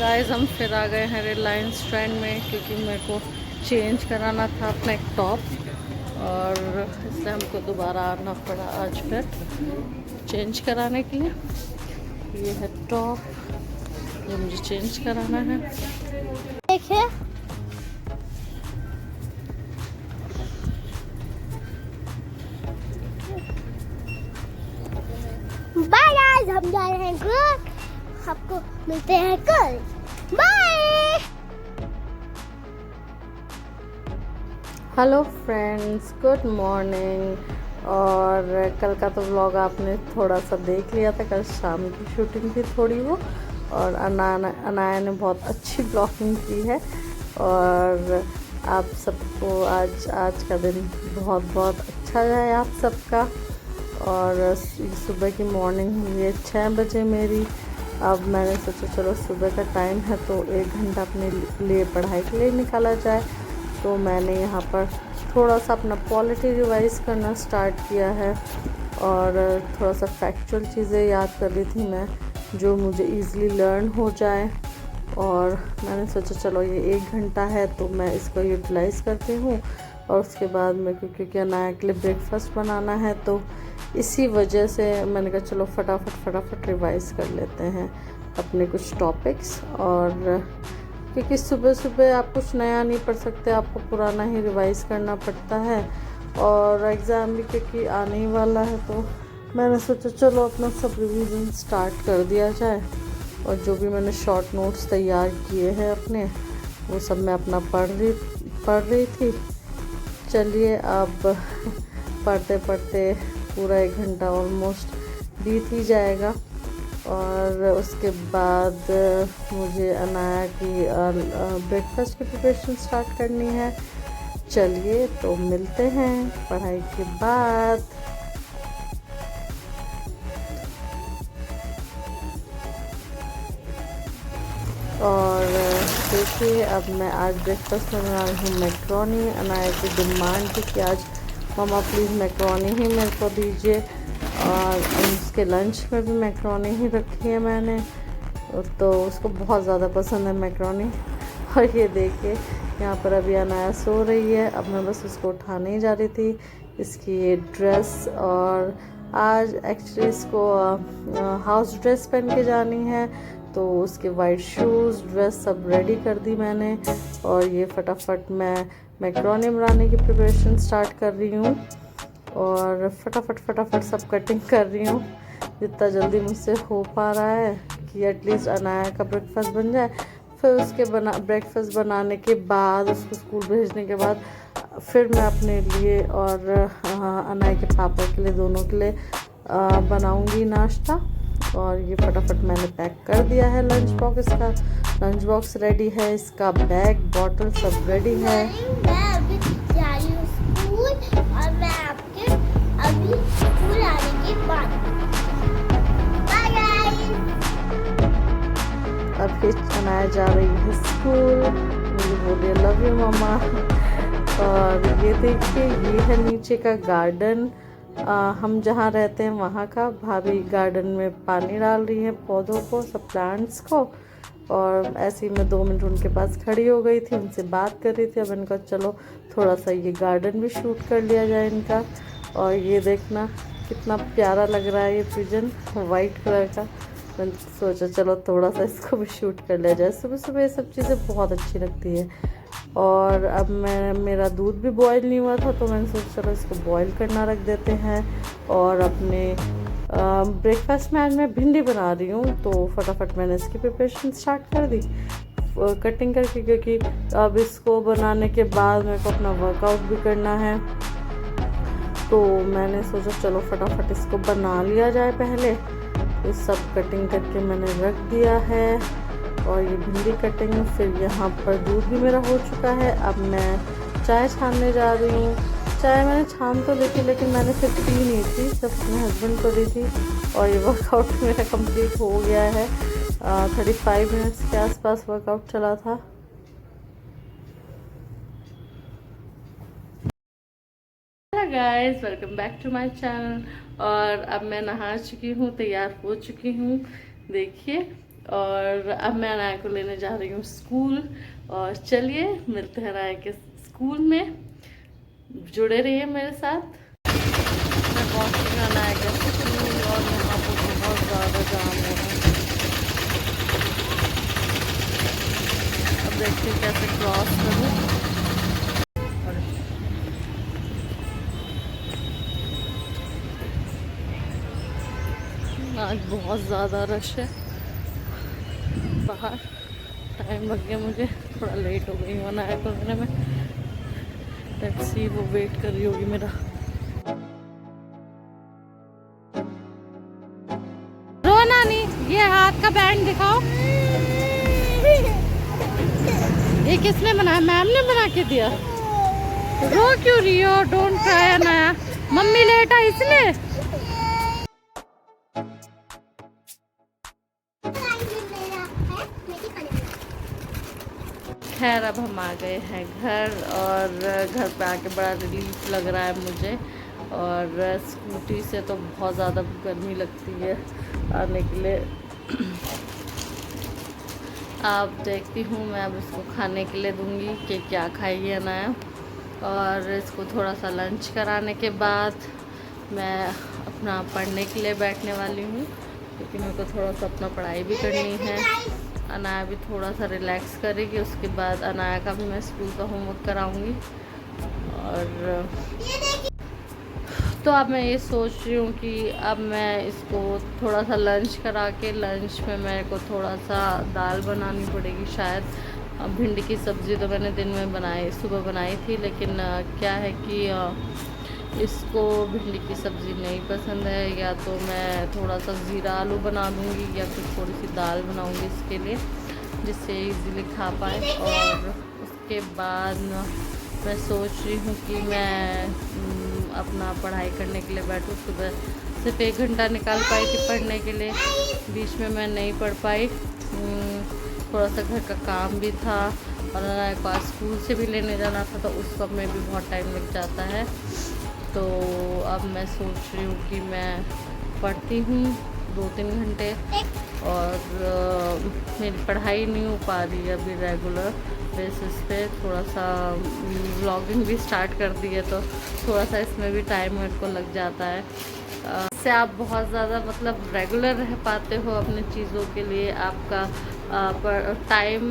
Guys हम फिर आ गए हैं रिलायंस ट्रेंड में, क्योंकि मेरे को चेंज कराना था अपना एक टॉप और इसलिए हमको दोबारा आना पड़ा आज फिर चेंज कराने के लिए। ये है टॉप जो मुझे चेंज कराना है। देखिए बाय गाइस, हम जा रहे हैं घर। आपको मिलते हैं कल। Bye. Hello friends, good morning. और कल का तो व्लॉग आपने थोड़ा सा देख लिया था, कल शाम की शूटिंग थी थोड़ी वो, और अनाया ने बहुत अच्छी ब्लॉगिंग की है। और आप सबको आज का दिन बहुत बहुत अच्छा जाए आप सबका। और सुबह की मॉर्निंग हुई है 6 बजे मेरी। अब मैंने सोचा चलो सुबह का टाइम है तो 1 घंटा अपने लिए पढ़ाई के लिए निकाला जाए। तो मैंने यहाँ पर थोड़ा सा अपना पॉलिटी रिवाइज़ करना स्टार्ट किया है और थोड़ा सा फैक्चुअल चीज़ें याद कर रही थी मैं, जो मुझे ईज़िली लर्न हो जाए। और मैंने सोचा चलो ये 1 घंटा है तो मैं इसको यूटिलाइज़ करती हूँ। और उसके बाद में क्योंकि अनाया के लिए ब्रेकफास्ट बनाना है तो इसी वजह से मैंने कहा चलो फटाफट रिवाइज़ कर लेते हैं अपने कुछ टॉपिक्स। और क्योंकि सुबह सुबह आप कुछ नया नहीं पढ़ सकते, आपको पुराना ही रिवाइज़ करना पड़ता है। और एग्ज़ाम भी क्योंकि आने ही वाला है तो मैंने सोचा चलो अपना सब रिवीजन स्टार्ट कर दिया जाए। और जो भी मैंने शॉर्ट नोट्स तैयार किए हैं अपने, वो सब मैं अपना पढ़ रही थी। चलिए अब पढ़ते पढ़ते पूरा 1 घंटा ऑलमोस्ट बीत ही जाएगा। और उसके बाद मुझे अनाया की ब्रेकफास्ट की प्रिपरेशन स्टार्ट करनी है। चलिए तो मिलते हैं पढ़ाई के बाद। और देखिए अब मैं आज ब्रेकफास्ट में बना रही हूँ मैक्रोनी। अनाया की डिमांड थी कि आज मम्मा प्लीज़ मैक्रोनी ही मेरे को दीजिए, और उसके लंच में भी मैक्रोनी ही रखी है मैंने, तो उसको बहुत ज़्यादा पसंद है मैक्रोनी। और ये देखिए यहाँ पर अभी अनाया सो रही है, अब मैं बस उसको उठाने ही जा रही थी। इसकी ये ड्रेस, और आज एक्चुअली इसको हाउस ड्रेस पहन के जानी है तो उसके वाइट शूज़ ड्रेस सब रेडी कर दी मैंने। और ये फटाफट मैं मैक्रोनी बनाने की प्रिपरेशन स्टार्ट कर रही हूँ और फटाफट सब कटिंग कर रही हूँ जितना जल्दी मुझसे हो पा रहा है कि एटलीस्ट अनाया का ब्रेकफास्ट बन जाए। फिर उसके ब्रेकफास्ट बनाने के बाद उसको स्कूल भेजने के बाद फिर मैं अपने लिए और अनाया के पापा के लिए, दोनों के लिए बनाऊंगी नाश्ता। और ये फटाफट मैंने पैक कर दिया है लंच बॉक्स। इसका लंच बॉक्स रेडी है, इसका बैग बॉटल सब रेडी है। मैं अभी जा रही हूँ स्कूल, और मैं आपके अभी स्कूल आने के बाद। Bye guys. अभी अनाया जा रही है स्कूल, मुझे बोलिए लव यू मम्मा। और ये देखिए ये है नीचे का गार्डन, हम जहाँ रहते हैं वहाँ का। भाभी गार्डन में पानी डाल रही है पौधों को, सब प्लांट्स को। और ऐसे ही मैं 2 मिनट उनके पास खड़ी हो गई थी, उनसे बात कर रही थी। अब इनका चलो थोड़ा सा ये गार्डन भी शूट कर लिया जाए इनका। और ये देखना कितना प्यारा लग रहा है ये पिजन वाइट कलर का। मैंने सोचा चलो थोड़ा सा इसको भी शूट कर लिया जाए। सुबह सुबह ये सब चीज़ें बहुत अच्छी लगती है। और अब मेरा दूध भी बॉईल नहीं हुआ था तो मैंने सोचा चलो इसको बॉईल करना रख देते हैं। और अपने ब्रेकफास्ट में आज मैं भिंडी बना रही हूँ तो फटाफट मैंने इसकी प्रिपरेशन स्टार्ट कर दी कटिंग करके, क्योंकि अब इसको बनाने के बाद मेरे को अपना वर्कआउट भी करना है। तो मैंने सोचा चलो फटाफट इसको बना लिया जाए पहले। तो सब कटिंग करके मैंने रख दिया है। और ये भिंडी कटिंग, फिर यहाँ पर दूध भी मेरा हो चुका है। अब मैं चाय छानने जा रही हूँ। चाय मैंने छान तो ली थी लेकिन मैंने फिर पी नहीं थी, सब अपने हस्बैंड को दी थी। और ये वर्कआउट मेरा कंप्लीट हो गया है। 35 मिनट्स के आसपास वर्कआउट चला था। Hello guys, welcome back to my channel. और अब मैं नहा चुकी हूँ, तैयार हो चुकी हूँ देखिए। और अब मैं अनाया को लेने जा रही हूँ स्कूल। और चलिए मिलते हैं अनाया के स्कूल में, जुड़े रहिए मेरे साथ। मैं पहुँच गई अनाया के स्कूल और यहाँ पर बहुत ज़्यादा जाम हो रहा है। अब देखते हैं कैसे क्रॉस करूँ। आज बहुत ज़्यादा रश है बाहर। टाइम लग गया मुझे, थोड़ा लेट हो गई हूँ अनाया को लेने में। लेट्स सी वो वेट कर रही होगी मेरा। रो नानी, ये हाथ का बैंड दिखाओ। ये किसने बनाया? मैम ने बना के दिया। रो क्यों रही हो? Don't cry Anaya. Mummy late आई इसलिए। खैर अब हम आ गए हैं घर, और घर पे आके बड़ा रिलीफ लग रहा है मुझे। और स्कूटी से तो बहुत ज़्यादा गर्मी लगती है आने के लिए। अब देखती हूँ, मैं अब इसको खाने के लिए दूंगी कि क्या खाइए अनाया। और इसको थोड़ा सा लंच कराने के बाद मैं अपना पढ़ने के लिए बैठने वाली हूँ, क्योंकि मेरे को थोड़ा सा अपना पढ़ाई भी करनी है। अनाया भी थोड़ा सा रिलैक्स करेगी, उसके बाद अनाया का भी मैं स्कूल का होमवर्क कराऊंगी। और तो अब मैं ये सोच रही हूँ कि अब मैं इसको थोड़ा सा लंच करा के, लंच में मेरे को थोड़ा सा दाल बनानी पड़ेगी शायद। भिंडी की सब्ज़ी तो मैंने दिन में सुबह बनाई थी, लेकिन क्या है कि इसको भिंडी की सब्ज़ी नहीं पसंद है। या तो मैं थोड़ा सा ज़ीरा आलू बना दूँगी, या फिर थोड़ी सी दाल बनाऊँगी इसके लिए, जिससे इजीली खा पाए। और उसके बाद मैं सोच रही हूँ कि मैं अपना पढ़ाई करने के लिए बैठूँ। सुबह सिर्फ 1 घंटा निकाल पाई थी पढ़ने के लिए, बीच में मैं नहीं पढ़ पाई। थोड़ा सा घर का काम भी था, और अनाया को आज स्कूल से भी लेने जाना था, तो उस सब में भी बहुत टाइम लग जाता है। तो अब मैं सोच रही हूँ कि मैं पढ़ती हूँ 2-3 घंटे, और मेरी पढ़ाई नहीं हो पा रही है अभी रेगुलर बेसिस पे। थोड़ा सा व्लॉगिंग भी स्टार्ट कर दी है, तो थोड़ा सा इसमें भी टाइम मेरे को लग जाता है। इससे आप बहुत ज़्यादा मतलब रेगुलर रह पाते हो अपनी चीज़ों के लिए। आपका टाइम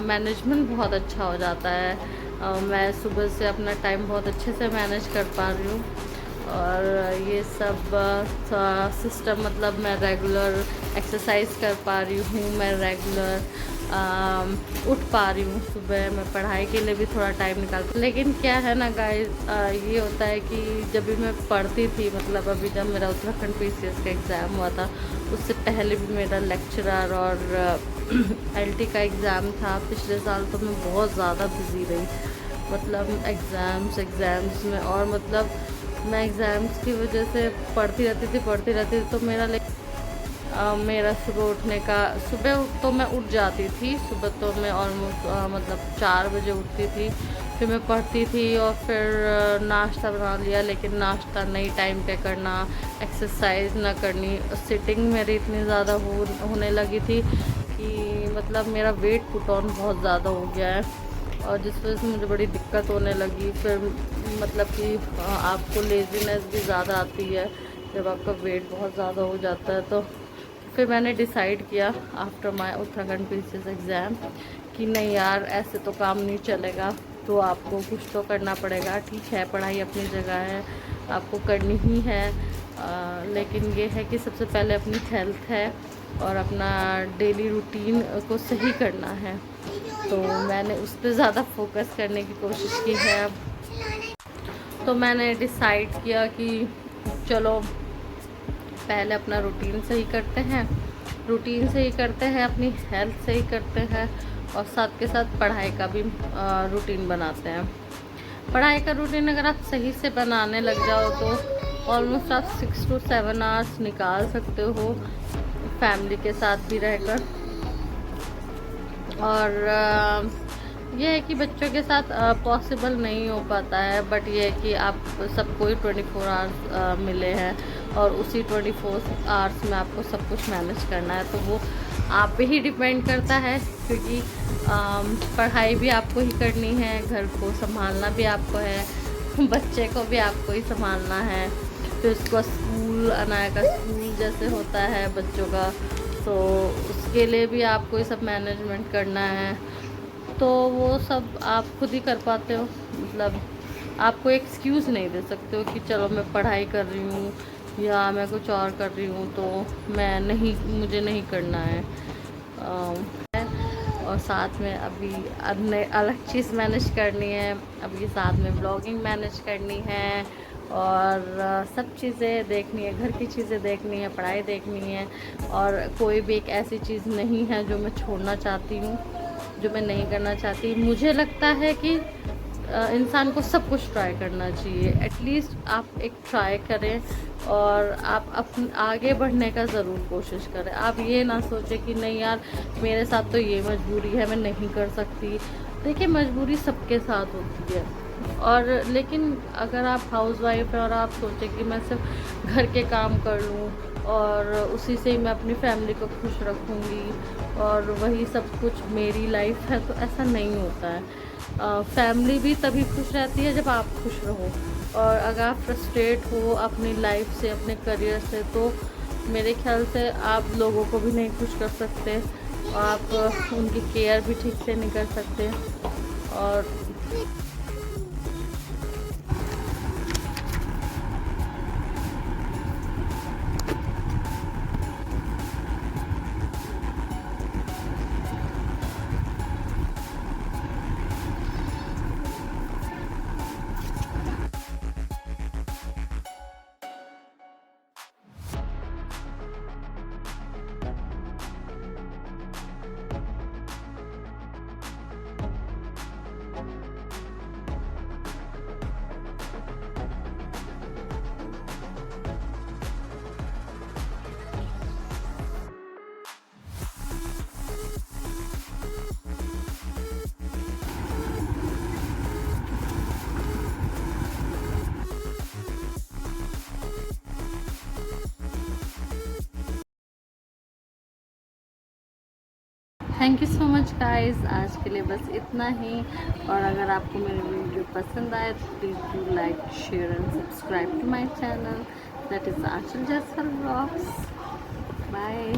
मैनेजमेंट बहुत अच्छा हो जाता है। मैं सुबह से अपना टाइम बहुत अच्छे से मैनेज कर पा रही हूँ। और ये सब सिस्टम मतलब मैं रेगुलर एक्सरसाइज कर पा रही हूँ, मैं रेगुलर उठ पा रही हूँ सुबह। मैं पढ़ाई के लिए भी थोड़ा टाइम निकालती। लेकिन क्या है ना गाइस, ये होता है कि जब भी मैं पढ़ती थी, मतलब अभी जब मेरा उत्तराखंड PCS का एग्ज़ाम हुआ था, उससे पहले भी मेरा लेक्चरर और LT का एग्ज़ाम था पिछले साल। तो मैं बहुत ज़्यादा बिज़ी रही, मतलब एग्ज़ाम्स में। और मतलब मैं एग्ज़ाम्स की वजह से पढ़ती रहती थी। तो मेरा सुबह उठने का, सुबह तो मैं उठ जाती थी। सुबह तो मैं ऑलमोस्ट मतलब 4 बजे उठती थी, फिर मैं पढ़ती थी, और फिर नाश्ता बना लिया। लेकिन नाश्ता नहीं टाइम पे करना, एक्सरसाइज ना करनी, सिटिंग मेरी इतनी ज़्यादा होने लगी थी कि मतलब मेरा वेट पुट ऑन बहुत ज़्यादा हो गया है, और जिस वजह से मुझे बड़ी दिक्कत होने लगी। फिर मतलब कि आपको लेज़ीनेस भी ज़्यादा आती है जब आपका वेट बहुत ज़्यादा हो जाता है। तो फिर मैंने डिसाइड किया after my Uttarakhand PCS exam कि नहीं यार, ऐसे तो काम नहीं चलेगा, तो आपको कुछ तो करना पड़ेगा। ठीक है, पढ़ाई अपनी जगह है, आपको करनी ही है, लेकिन ये है कि सबसे पहले अपनी हेल्थ है और अपना डेली रूटीन को सही करना है। तो मैंने उस पर ज़्यादा फोकस करने की कोशिश की है अब। तो मैंने डिसाइड किया कि चलो पहले अपना रूटीन सही करते हैं, अपनी हेल्थ सही करते हैं, और साथ के साथ पढ़ाई का भी रूटीन बनाते हैं। पढ़ाई का रूटीन अगर आप सही से बनाने लग जाओ तो ऑलमोस्ट आप 6 to 7 आवर्स निकाल सकते हो फैमिली के साथ भी रहकर। और ये है कि बच्चों के साथ पॉसिबल नहीं हो पाता है, बट ये है कि आप सबको ही 24 आवर्स मिले हैं, और उसी 24 आवर्स में आपको सब कुछ मैनेज करना है। तो वो आप पे ही डिपेंड करता है, क्योंकि पढ़ाई भी आपको ही करनी है, घर को संभालना भी आपको है, बच्चे को भी आपको ही संभालना है, फिर उसको स्कूल, अनाया का स्कूल जैसे होता है बच्चों का, तो उसके लिए भी आपको ये सब मैनेजमेंट करना है। तो वो सब आप खुद ही कर पाते हो, मतलब आपको एक्सक्यूज़ नहीं दे सकते हो कि चलो मैं पढ़ाई कर रही हूँ या मैं कुछ और कर रही हूँ तो मैं नहीं, मुझे नहीं करना है। और साथ में अभी अन्य अलग चीज़ मैनेज करनी है, अभी साथ में ब्लॉगिंग मैनेज करनी है, और सब चीज़ें देखनी है, घर की चीज़ें देखनी है, पढ़ाई देखनी है, और कोई भी एक ऐसी चीज़ नहीं है जो मैं छोड़ना चाहती हूँ, जो मैं नहीं करना चाहती। मुझे लगता है कि इंसान को सब कुछ ट्राई करना चाहिए, एटलीस्ट आप एक ट्राई करें और आप अपने आगे बढ़ने का ज़रूर कोशिश करें। आप ये ना सोचें कि नहीं यार मेरे साथ तो ये मजबूरी है, मैं नहीं कर सकती। देखिए मजबूरी सबके साथ होती है, और लेकिन अगर आप हाउसवाइफ हैं और आप सोचें कि मैं सिर्फ घर के काम कर लूँ और उसी से ही मैं अपनी फैमिली को खुश रखूँगी और वही सब कुछ मेरी लाइफ है, तो ऐसा नहीं होता है। फैमिली भी तभी खुश रहती है जब आप खुश रहो, और अगर आप फ्रस्ट्रेट हो अपनी लाइफ से, अपने करियर से, तो मेरे ख्याल से आप लोगों को भी नहीं खुश कर सकते, और आप उनकी केयर भी ठीक से नहीं कर सकते। और thank you so much guys, आज के लिए बस इतना ही। और अगर आपको मेरी वीडियो पसंद आए तो please do like, share and subscribe to my channel, that is Aanchal Jaiswal vlogs. Bye.